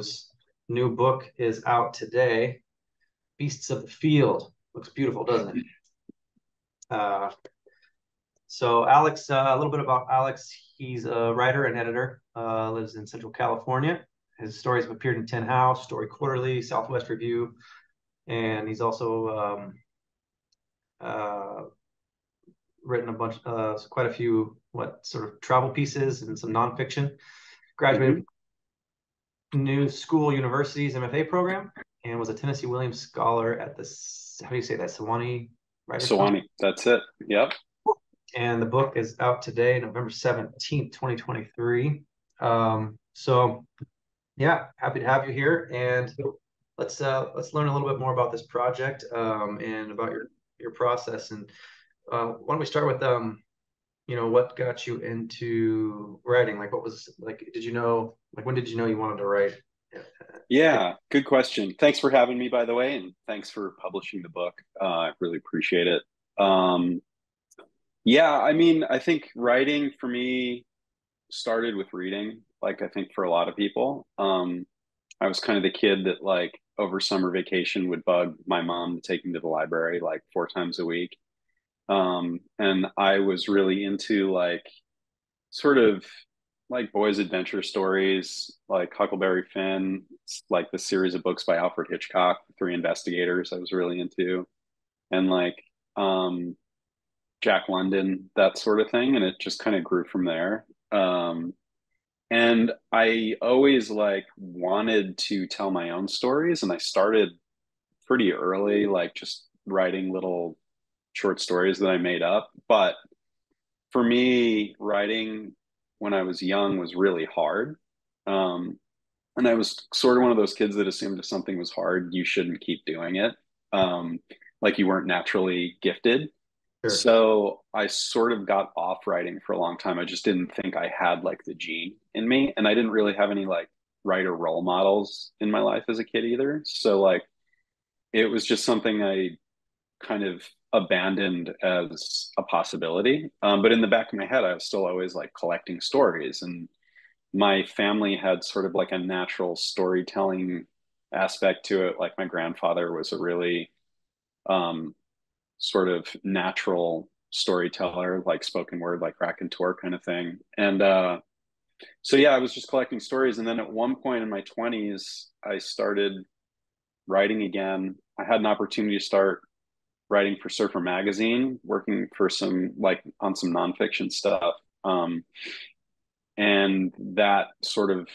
news. New book is out today. Beasts of the Field. Looks beautiful, doesn't it? Uh, so Alex, a little bit about Alex. He's a writer and editor, lives in Central California. His stories have appeared in Tin House, Story Quarterly, Southwest Review, and he's also uh, written a bunch, quite a few, sort of travel pieces and some nonfiction. Graduated New School University's MFA program and was a Tennessee Williams Scholar at the, how do you say that, Sewanee Writers Fund. Sewanee, that's it. Yep. And the book is out today, November 17th, 2023. So yeah, happy to have you here. And let's learn a little bit more about this project and about your process. And why don't we start with what got you into writing? Like, what was like? Did you know? Like, when did you know you wanted to write? Yeah, good question. Thanks for having me, by the way, and thanks for publishing the book. I really appreciate it. Um, yeah, I mean, I think writing for me started with reading, like I think for a lot of people. I was kind of the kid that like over summer vacation would bug my mom to take me to the library like 4 times a week. And I was really into like sort of like boys' adventure stories, like Huckleberry Finn, like the series of books by Alfred Hitchcock, The Three Investigators, I was really into, and like um, Jack London, that sort of thing. And it just kind of grew from there. And I always like wanted to tell my own stories, and I started pretty early, like just writing little short stories that I made up. But for me, writing when I was young was really hard. Um, and I was sort of one of those kids that assumed if something was hard, you shouldn't keep doing it. Um, like you weren't naturally gifted. Sure. So I sort of got off writing for a long time. I just didn't think I had like the gene in me. And I didn't really have any like writer role models in my life as a kid either. So like it was just something I kind of abandoned as a possibility. But in the back of my head, I was still always like collecting stories. And my family had sort of like a natural storytelling aspect to it. Like my grandfather was a really um, sort of natural storyteller, like spoken word, like raconteur kind of thing. And so, yeah, I was just collecting stories. And then at one point in my 20s, I started writing again. I had an opportunity to start writing for Surfer Magazine, working for some like on some nonfiction stuff. And that sort of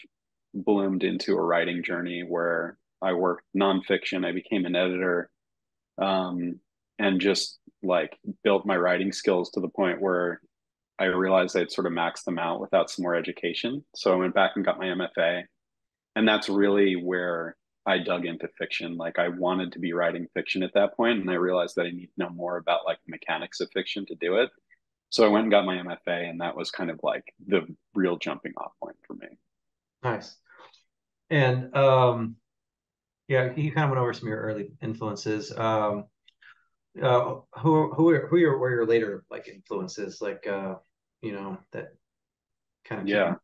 bloomed into a writing journey where I worked nonfiction. I became an editor, um, and just like built my writing skills to the point where I realized I'd sort of maxed them out without some more education. So I went back and got my MFA. And that's really where I dug into fiction. Like I wanted to be writing fiction at that point, and I realized that I need to know more about like the mechanics of fiction to do it. So I went and got my MFA, and that was kind of like the real jumping off point for me. Nice. And yeah, you kind of went over some of your early influences. Were your later like influences, like that kind of keep you Yeah.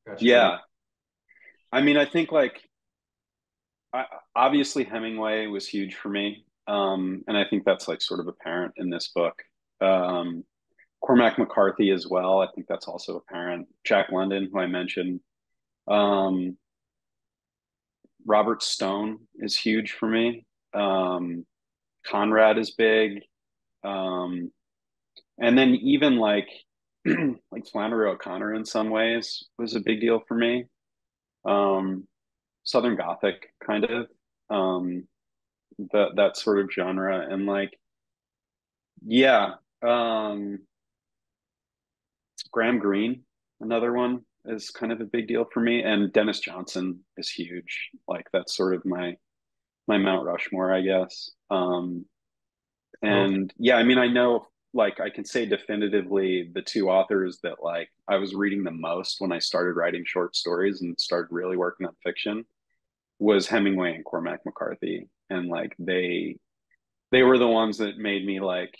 got you writing? Yeah. I mean, I think like I, obviously Hemingway was huge for me. And I think that's like sort of apparent in this book. Um, Cormac McCarthy as well. I think that's also apparent. Jack London, who I mentioned. Um, Robert Stone is huge for me. Um, Conrad is big. Um, and then even like like Flannery O'Connor in some ways was a big deal for me. Um, Southern Gothic kind of that sort of genre, and like yeah, um, Graham Greene, another one, is kind of a big deal for me, and Dennis Johnson is huge. Like that's sort of my Mount Rushmore, I guess. Okay. And yeah, I mean, I know like I can say definitively the two authors that like I was reading the most when I started writing short stories and started really working on fiction was Hemingway and Cormac McCarthy. And like they were the ones that made me like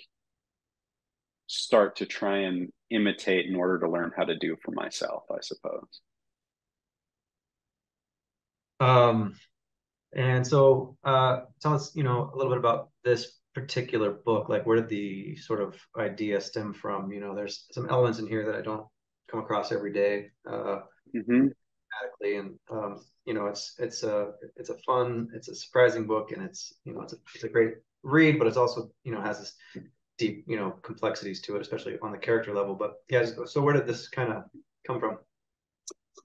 start to try and imitate in order to learn how to do for myself, I suppose. Um, and so tell us, a little bit about this particular book. Like, where did the sort of idea stem from? There's some elements in here that I don't come across every day. Hmm. Dramatically, and it's a fun, it's a surprising book, and it's a great read, but it's also has this deep complexities to it, especially on the character level. But yeah, so where did this kind of come from?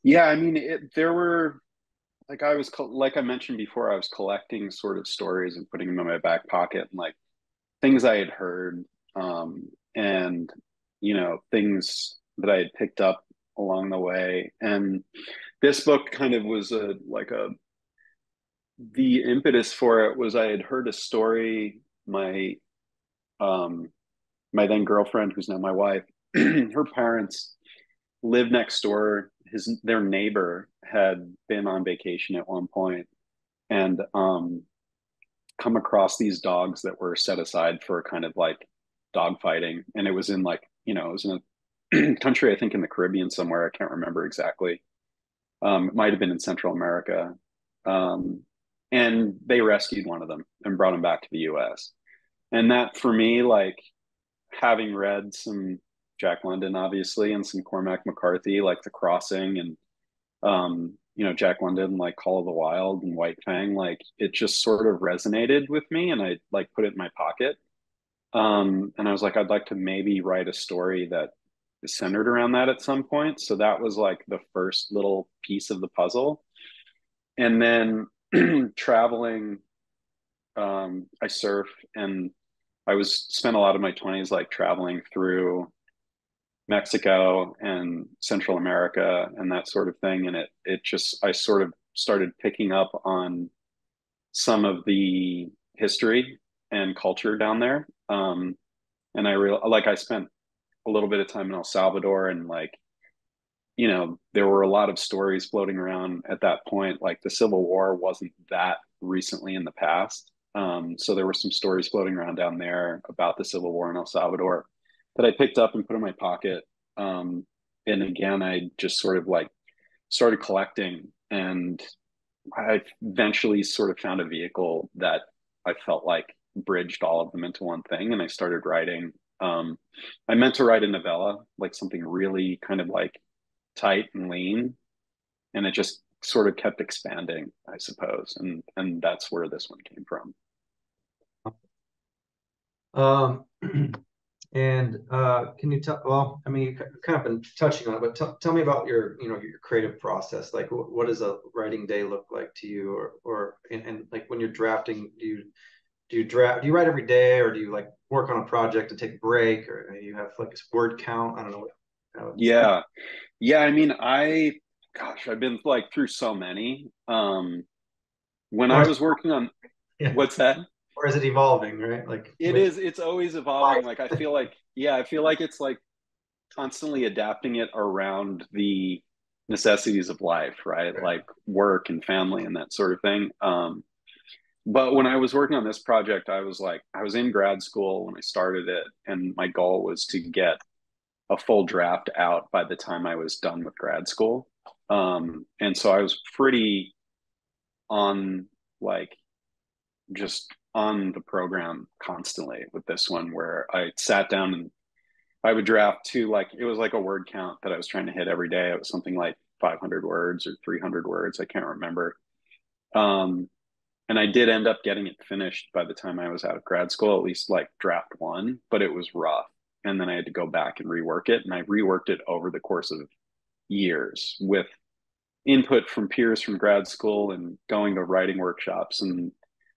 Yeah, I mean, there were like like I mentioned before, I was collecting sort of stories and putting them in my back pocket, and like things I had heard, and things that I had picked up along the way. And this book kind of was the impetus for it was I had heard a story. Um, my then girlfriend, who's now my wife, her parents lived next door. Their neighbor had been on vacation at one point and come across these dogs that were set aside for kind of like dog fighting, and it was in like it was in a country, I think in the Caribbean somewhere. I can't remember exactly. It might have been in Central America. Um, and they rescued one of them and brought him back to the US. And that for me, like having read some Jack London, obviously, and some Cormac McCarthy, like The Crossing and Jack London, like Call of the Wild and White Fang, like it just sort of resonated with me, and I like put it in my pocket. And I was like, I'd like to maybe write a story that is centered around that at some point. So that was like the first little piece of the puzzle. And then traveling, I surf, and I was spent a lot of my 20s like traveling through Mexico and Central America and that sort of thing. And it just I sort of started picking up on some of the history and culture down there. And I spent a little bit of time in El Salvador, and like there were a lot of stories floating around at that point. Like the Civil War wasn't that recently in the past. So there were some stories floating around down there about the Civil War in El Salvador that I picked up and put in my pocket. And again, I just sort of like started collecting, and I eventually sort of found a vehicle that I felt like bridged all of them into one thing. And I started writing. I meant to write a novella, like something really kind of like tight and lean, and it just sort of kept expanding, I suppose. And that's where this one came from. Um, and can you tell? Well, I mean, you've kind of been touching on it, but tell me about your creative process. Like, what does a writing day look like to you, and like when you're drafting, do you write every day, or do you like work on a project and take a break, or you have like a word count? I don't know how it's. Yeah. Yeah. I mean, gosh, I've been like through so many. When Or I is, was working on, yeah, what's that? or is it evolving, right? Like It with is, it's always evolving. Like, I feel like, yeah, I feel like it's like constantly adapting it around the necessities of life, right? Like work and family and that sort of thing. But when I was working on this project, I was in grad school when I started it, and my goal was to get a full draft out by the time I was done with grad school. And so I was pretty on like just on the program constantly with this one, where I sat down and I would draft to like it was like a word count that I was trying to hit every day. It was something like 500 words or 300 words. I can't remember. Um, and I did end up getting it finished by the time I was out of grad school, at least like draft one, but it was rough. And then I had to go back and rework it. And I reworked it over the course of years with input from peers from grad school and going to writing workshops and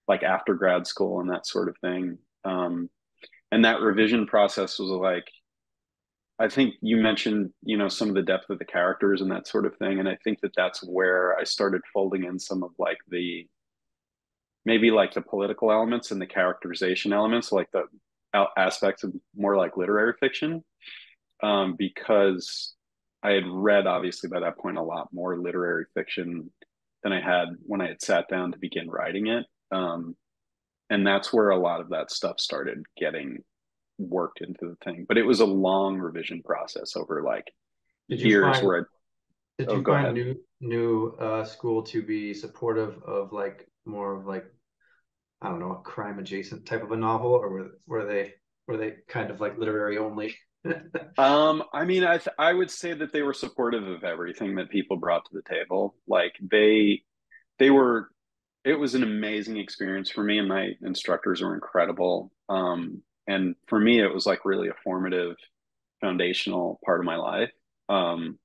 like after grad school and that sort of thing. And that revision process was like, I think you mentioned, some of the depth of the characters and that sort of thing. And I think that that's where I started folding in some of like maybe like the political elements and the characterization elements, like the aspects of more like literary fiction, because I had read, obviously, by that point, a lot more literary fiction than I had when I had sat down to begin writing it. And that's where a lot of that stuff started getting worked into the thing. But it was a long revision process over like did you years find where I, Did Oh, you go find ahead. new school to be supportive of like more of like, I don't know, a crime adjacent type of a novel, or were they kind of like literary only? I mean, I would say that they were supportive of everything that people brought to the table. Like they were, it was an amazing experience for me, and my instructors were incredible. And for me, it was like really a formative, foundational part of my life. Um,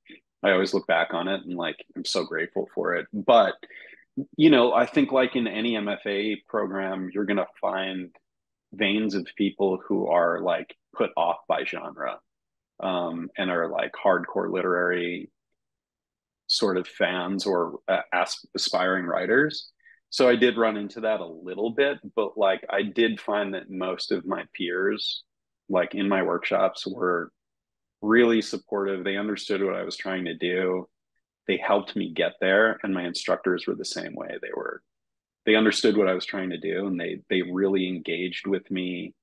I always look back on it and like I'm so grateful for it. But I think like in any MFA program, you're gonna find veins of people who are like put off by genre, and are like hardcore literary sort of fans or aspiring writers. So I did run into that a little bit, but like I did find that most of my peers, like in my workshops, were really supportive. They understood what I was trying to do. They helped me get there, and my instructors were the same way. They understood what I was trying to do, and they really engaged with me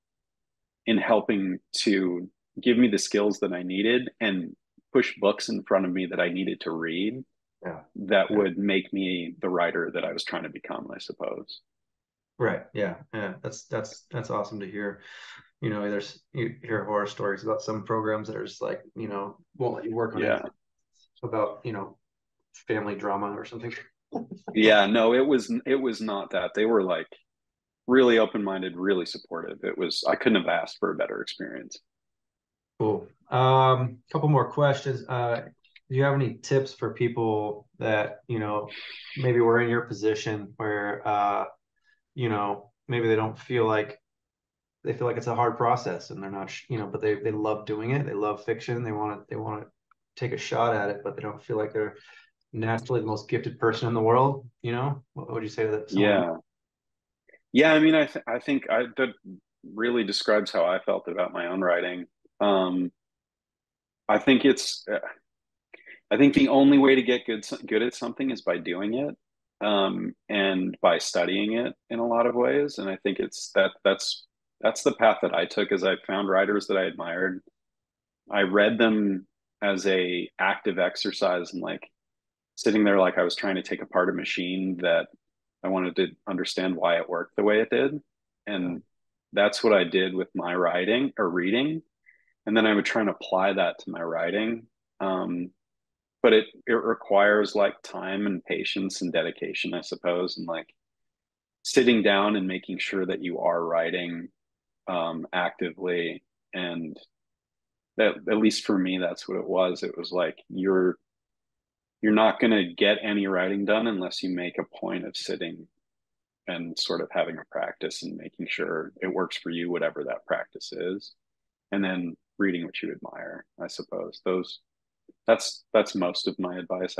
in helping to give me the skills that I needed and push books in front of me that I needed to read Yeah. that Yeah. would make me the writer that I was trying to become, I suppose. Right. Yeah. Yeah. That's awesome to hear. You hear horror stories about some programs that are just like, won't let you work on Yeah. anything about, family drama or something. Yeah, no, it was not that. They were like really open-minded, really supportive. I couldn't have asked for a better experience. Cool. Couple more questions. Do you have any tips for people that, maybe were in your position where, maybe they feel like it's a hard process and they're not, but they love doing it. They love fiction. They want to take a shot at it, but they don't feel like they're naturally the most gifted person in the world. What would you say to someone? Yeah. Yeah, I mean, I think that really describes how I felt about my own writing. Um, I think I think the only way to get good at something is by doing it, and by studying it in a lot of ways. And I think that's the path that I took. As I found writers that I admired. I read them as a active exercise, and like sitting there like I was trying to take apart a machine that I wanted to understand why it worked the way it did. Yeah. And that's what I did with my writing or reading. And then I would try and apply that to my writing. Um, but it requires like time and patience and dedication, I suppose, and like sitting down and making sure that you are writing actively. And that, at least for me, that's what it was. It was like you're not going to get any writing done unless you make a point of sitting and sort of having a practice and making sure it works for you, whatever that practice is, and then reading what you admire, I suppose. That's most of my advice.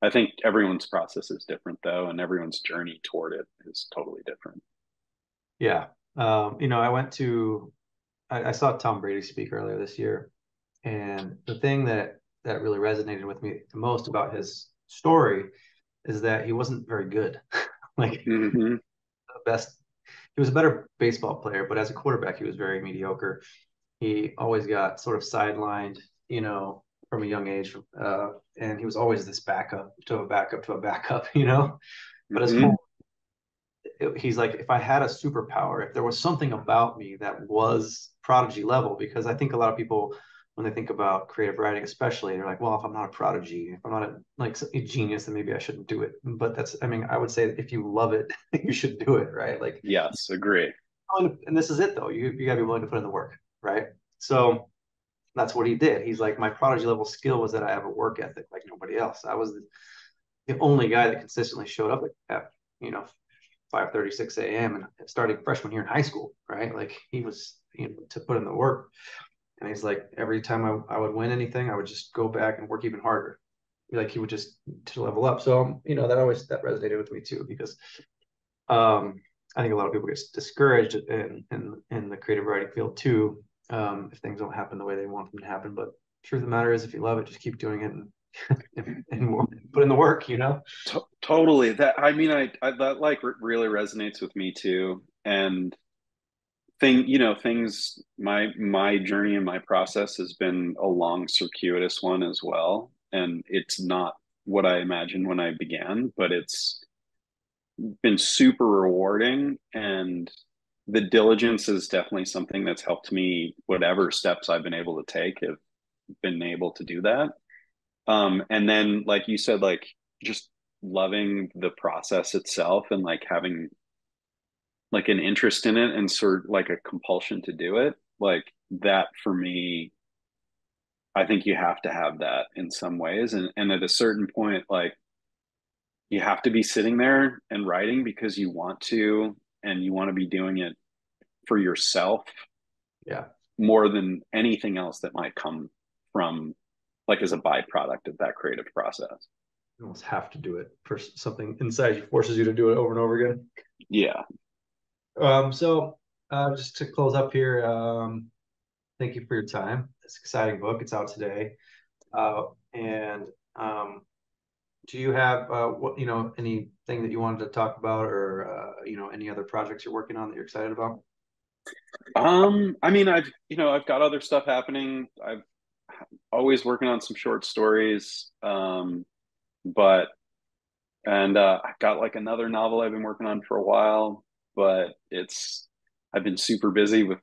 I think everyone's process is different though, and everyone's journey toward it is totally different. Yeah. I saw Tom Brady speak earlier this year, and the thing that really resonated with me the most about his story is that he wasn't very good. Like Mm-hmm. the best, he was a better baseball player, but as a quarterback, he was very mediocre. He always got sort of sidelined, from a young age, and he was always this backup to a backup to a backup, But his Mm-hmm. whole he's like, if I had a superpower, if there was something about me that was prodigy level, because I think a lot of people, when they think about creative writing, especially, they're like, well, if I'm not a prodigy, if I'm not a genius, then maybe I shouldn't do it. But I mean, I would say if you love it, you should do it, right? Like, Yes, agree. and this is it though. You got to be willing to put in the work, right? So that's what he did. He's like, my prodigy level skill was that I have a work ethic like nobody else. I was the only guy that consistently showed up at, you know, 5:36 a.m. and starting freshman year in high school, right? Like he was, to put in the work. And he's like, every time I would win anything, I would just go back and work even harder. Like he would just to level up. So, that resonated with me too, because um, I think a lot of people get discouraged in the creative writing field too, if things don't happen the way they want them to happen. But truth of the matter is, if you love it, just keep doing it and put in the work. Totally. That I mean, that like really resonates with me too. And things. My journey and my process has been a long, circuitous one as well. and it's not what I imagined when I began, but it's been super rewarding. And the diligence is definitely something that's helped me, whatever steps I've been able to take have been able to do that. And then, like you said, like just loving the process itself and like having like an interest in it and sort of like a compulsion to do it, like that for me, I think you have to have that in some ways. And at a certain point, like you have to be sitting there and writing because you want to, and you want to be doing it for yourself Yeah. more than anything else that might come from like as a byproduct of that creative process. You almost have to do it for something inside you forces you to do it over and over again. Yeah. So just to close up here, thank you for your time. It's an exciting book. It's out today. And do you have what anything that you wanted to talk about, or any other projects you're working on that you're excited about? I mean, I've got other stuff happening. I've always working on some short stories. But I've got like another novel I've been working on for a while, but I've been super busy with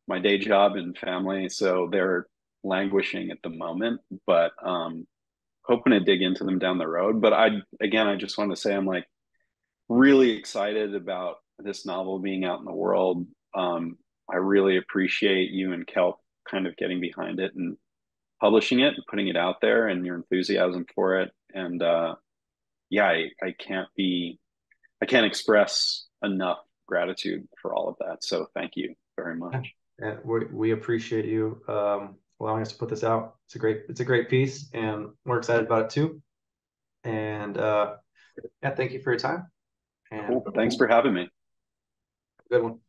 my day job and family, so they're languishing at the moment. But hoping to dig into them down the road. But I just want to say I'm like really excited about this novel being out in the world. I really appreciate you and Kelp kind of getting behind it and publishing it and putting it out there and your enthusiasm for it. And yeah, I can't express enough gratitude for all of that. So thank you very much. And we appreciate you allowing us to put this out. It's a great piece, and we're excited about it too. And yeah, thank you for your time. And Cool. Thanks for having me. good one.